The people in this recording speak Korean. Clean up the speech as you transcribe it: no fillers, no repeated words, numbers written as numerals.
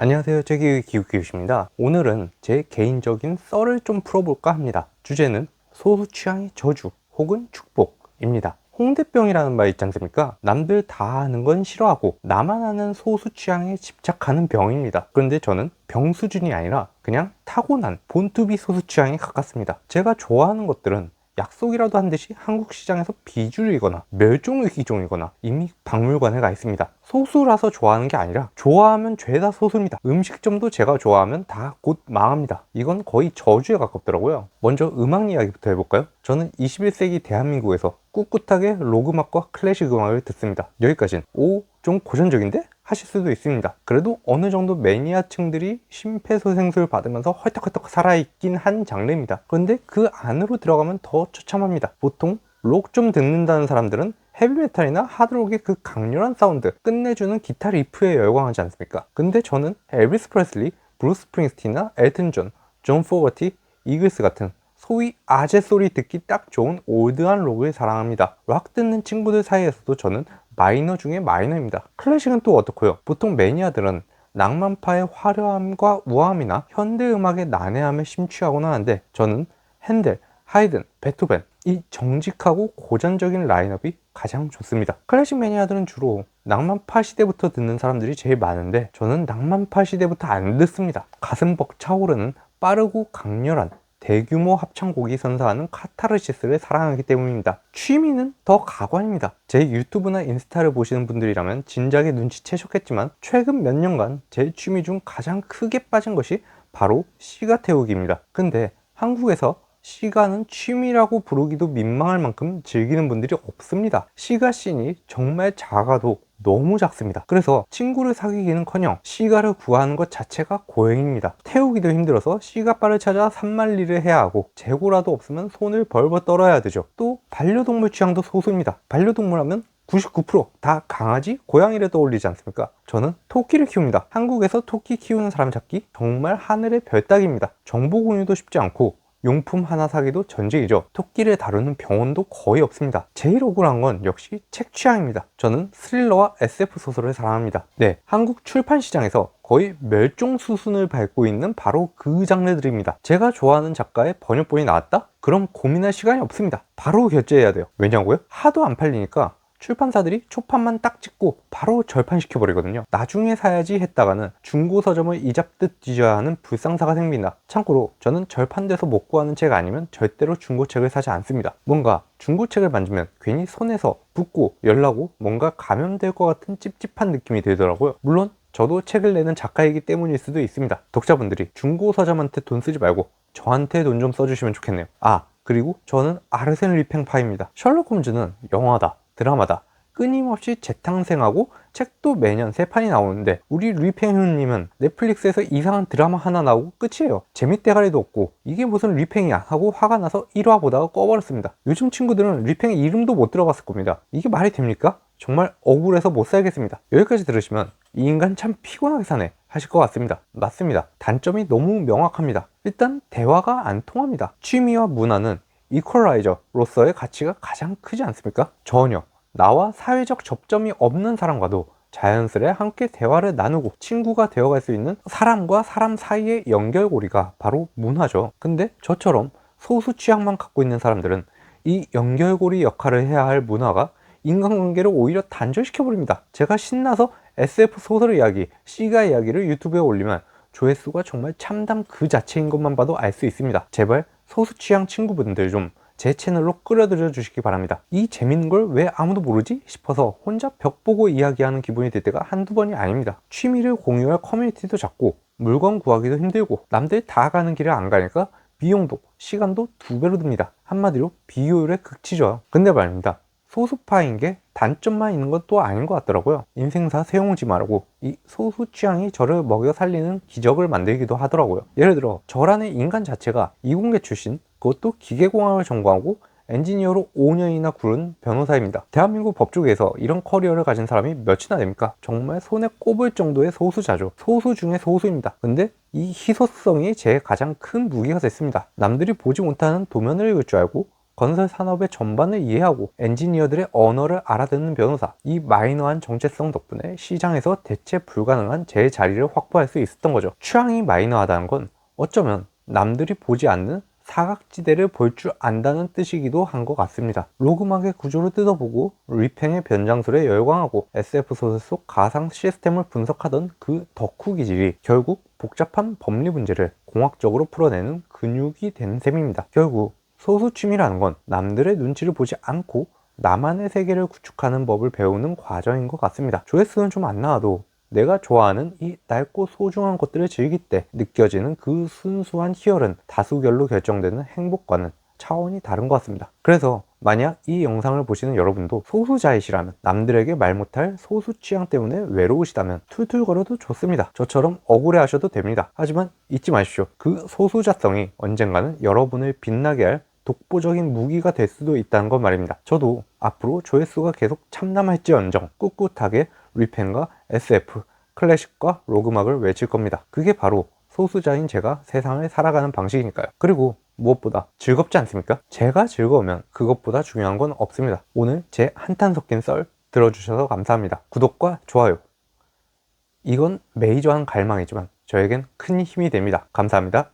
안녕하세요, 기우기우십니다. 오늘은 제 개인적인 썰을 좀 풀어볼까 합니다. 주제는 소수 취향의 저주 혹은 축복입니다. 홍대병이라는 말 있지 않습니까? 남들 다 아는 건 싫어하고 나만 아는 소수 취향에 집착하는 병입니다. 그런데 저는 병 수준이 아니라 그냥 타고난 본투비 소수 취향에 가깝습니다. 제가 좋아하는 것들은 약속이라도 한 듯이 한국 시장에서 비주류이거나 멸종위기종이거나 이미 박물관에 가 있습니다. 소수라서 좋아하는 게 아니라 좋아하면 죄다 소수입니다. 음식점도 제가 좋아하면 다 곧 망합니다. 이건 거의 저주에 가깝더라고요. 먼저 음악 이야기부터 해볼까요? 저는 21세기 대한민국에서 꿋꿋하게 록 음악과 클래식 음악을 듣습니다. 여기까진 좀 고전적인데? 하실 수도 있습니다. 그래도 어느 정도 매니아층들이 심폐소생술 받으면서 헐떡헐떡 살아있긴 한 장르입니다. 그런데 그 안으로 들어가면 더 처참합니다. 보통 록 좀 듣는다는 사람들은 헤비메탈이나 하드록의 그 강렬한 사운드, 끝내주는 기타 리프에 열광하지 않습니까? 근데 저는 엘비스 프레슬리, 브루스 스프링스틴이나 엘튼 존, 존 포거티, 이글스 같은 소위 아재 소리 듣기 딱 좋은 올드한 록을 사랑합니다. 락 듣는 친구들 사이에서도 저는 마이너 중에 마이너입니다. 클래식은 또 어떻고요? 보통 매니아들은 낭만파의 화려함과 우아함이나 현대음악의 난해함에 심취하곤 하는데 저는 핸델, 하이든, 베토벤 이 정직하고 고전적인 라인업이 가장 좋습니다. 클래식 매니아들은 주로 낭만파 시대부터 듣는 사람들이 제일 많은데 저는 낭만파 시대부터 안 듣습니다. 가슴 벅차오르는 빠르고 강렬한 대규모 합창곡이 선사하는 카타르시스를 사랑하기 때문입니다. 취미는 더 가관입니다. 제 유튜브나 인스타를 보시는 분들이라면 진작에 눈치채셨겠지만 최근 몇 년간 제 취미 중 가장 크게 빠진 것이 바로 시가 태우기입니다. 근데 한국에서 시가는 취미라고 부르기도 민망할 만큼 즐기는 분들이 없습니다. 시가 씬이 정말 작아도 너무 작습니다. 그래서 친구를 사귀기는커녕 시가를 구하는 것 자체가 고행입니다. 태우기도 힘들어서 시가바를 찾아 산만리를 해야 하고 재고라도 없으면 손을 벌벌 떨어야 되죠. 또 반려동물 취향도 소수입니다. 반려동물 하면 99%다 강아지, 고양이를 떠올리지 않습니까? 저는 토끼를 키웁니다. 한국에서 토끼 키우는 사람 찾기 정말 하늘의 별 따기입니다. 정보 공유도 쉽지 않고 용품 하나 사기도 전쟁이죠. 토끼를 다루는 병원도 거의 없습니다. 제일 억울한 건 역시 책 취향입니다. 저는 스릴러와 SF 소설을 사랑합니다. 네, 한국 출판 시장에서 거의 멸종 수순을 밟고 있는 바로 그 장르들입니다. 제가 좋아하는 작가의 번역본이 나왔다? 그럼 고민할 시간이 없습니다. 바로 결제해야 돼요. 왜냐고요? 하도 안 팔리니까 출판사들이 초판만 딱 찍고 바로 절판시켜 버리거든요. 나중에 사야지 했다가는 중고 서점을 이잡듯 뒤져야 하는 불상사가 생깁니다. 참고로 저는 절판돼서 못 구하는 책 아니면 절대로 중고책을 사지 않습니다. 뭔가 중고책을 만지면 괜히 손에서 붓고 열나고 뭔가 감염될 것 같은 찝찝한 느낌이 들더라고요. 물론 저도 책을 내는 작가이기 때문일 수도 있습니다. 독자분들이 중고 서점한테 돈 쓰지 말고 저한테 돈 좀 써주시면 좋겠네요. 그리고 저는 아르센 리팽파입니다. 셜록 홈즈는 영화다, 드라마다 끊임없이 재탄생하고 책도 매년 3판이 나오는데 우리 리팽형님은 넷플릭스에서 이상한 드라마 하나 나오고 끝이에요. 재밌대가리도 없고 이게 무슨 리팽이야 하고 화가 나서 1화 보다가 꺼버렸습니다. 요즘 친구들은 리팽의 이름도 못 들어봤을 겁니다. 이게 말이 됩니까? 정말 억울해서 못 살겠습니다. 여기까지 들으시면 이 인간 참 피곤하게 사네 하실 것 같습니다. 맞습니다. 단점이 너무 명확합니다. 일단 대화가 안 통합니다. 취미와 문화는 이퀄라이저로서의 가치가 가장 크지 않습니까? 전혀 나와 사회적 접점이 없는 사람과도 자연스레 함께 대화를 나누고 친구가 되어갈 수 있는 사람과 사람 사이의 연결고리가 바로 문화죠. 근데 저처럼 소수 취향만 갖고 있는 사람들은 이 연결고리 역할을 해야 할 문화가 인간관계를 오히려 단절시켜버립니다. 제가 신나서 SF 소설 이야기, 시가 이야기를 유튜브에 올리면 조회수가 정말 참담 그 자체인 것만 봐도 알 수 있습니다. 제발 소수 취향 친구분들 좀 제 채널로 끌어들여 주시기 바랍니다. 이 재밌는 걸 왜 아무도 모르지 싶어서 혼자 벽 보고 이야기하는 기분이 들 때가 한두 번이 아닙니다. 취미를 공유할 커뮤니티도 작고 물건 구하기도 힘들고 남들 다 가는 길을 안 가니까 비용도 시간도 2배로 듭니다. 한마디로 비효율의 극치죠. 근데 말입니다. 소수파인 게 단점만 있는 건 또 아닌 것 같더라고요. 인생사 세용지 말고 이 소수 취향이 저를 먹여 살리는 기적을 만들기도 하더라고요. 예를 들어 저라는 인간 자체가 이공계 출신, 그것도 기계공학을 전공하고 엔지니어로 5년이나 구른 변호사입니다. 대한민국 법조계에서 이런 커리어를 가진 사람이 몇이나 됩니까? 정말 손에 꼽을 정도의 소수자죠. 소수 중에 소수입니다. 근데 이 희소성이 제 가장 큰 무기가 됐습니다. 남들이 보지 못하는 도면을 읽을 줄 알고 건설 산업의 전반을 이해하고 엔지니어들의 언어를 알아듣는 변호사, 이 마이너한 정체성 덕분에 시장에서 대체 불가능한 제 자리를 확보할 수 있었던 거죠. 취향이 마이너하다는 건 어쩌면 남들이 보지 않는 사각지대를 볼 줄 안다는 뜻이기도 한 것 같습니다. 로그막의 구조를 뜯어보고 리팽의 변장술에 열광하고 SF 소설 속 가상 시스템을 분석하던 그 덕후 기질이 결국 복잡한 법리 문제를 공학적으로 풀어내는 근육이 된 셈입니다. 결국 소수 취미라는 건 남들의 눈치를 보지 않고 나만의 세계를 구축하는 법을 배우는 과정인 것 같습니다. 조회수는 좀 안 나와도 내가 좋아하는 이 낡고 소중한 것들을 즐길 때 느껴지는 그 순수한 희열은 다수결로 결정되는 행복과는 차원이 다른 것 같습니다. 그래서 만약 이 영상을 보시는 여러분도 소수자이시라면, 남들에게 말 못할 소수 취향 때문에 외로우시다면 툴툴거려도 좋습니다. 저처럼 억울해 하셔도 됩니다. 하지만 잊지 마십시오. 그 소수자성이 언젠가는 여러분을 빛나게 할 독보적인 무기가 될 수도 있다는 것 말입니다. 저도 앞으로 조회수가 계속 참남할지언정 꿋꿋하게 리펜과 SF, 클래식과 로그막을 외칠 겁니다. 그게 바로 소수자인 제가 세상을 살아가는 방식이니까요. 그리고 무엇보다 즐겁지 않습니까? 제가 즐거우면 그것보다 중요한 건 없습니다. 오늘 제 한탄 섞인 썰 들어주셔서 감사합니다. 구독과 좋아요, 이건 메이저한 갈망이지만 저에겐 큰 힘이 됩니다. 감사합니다.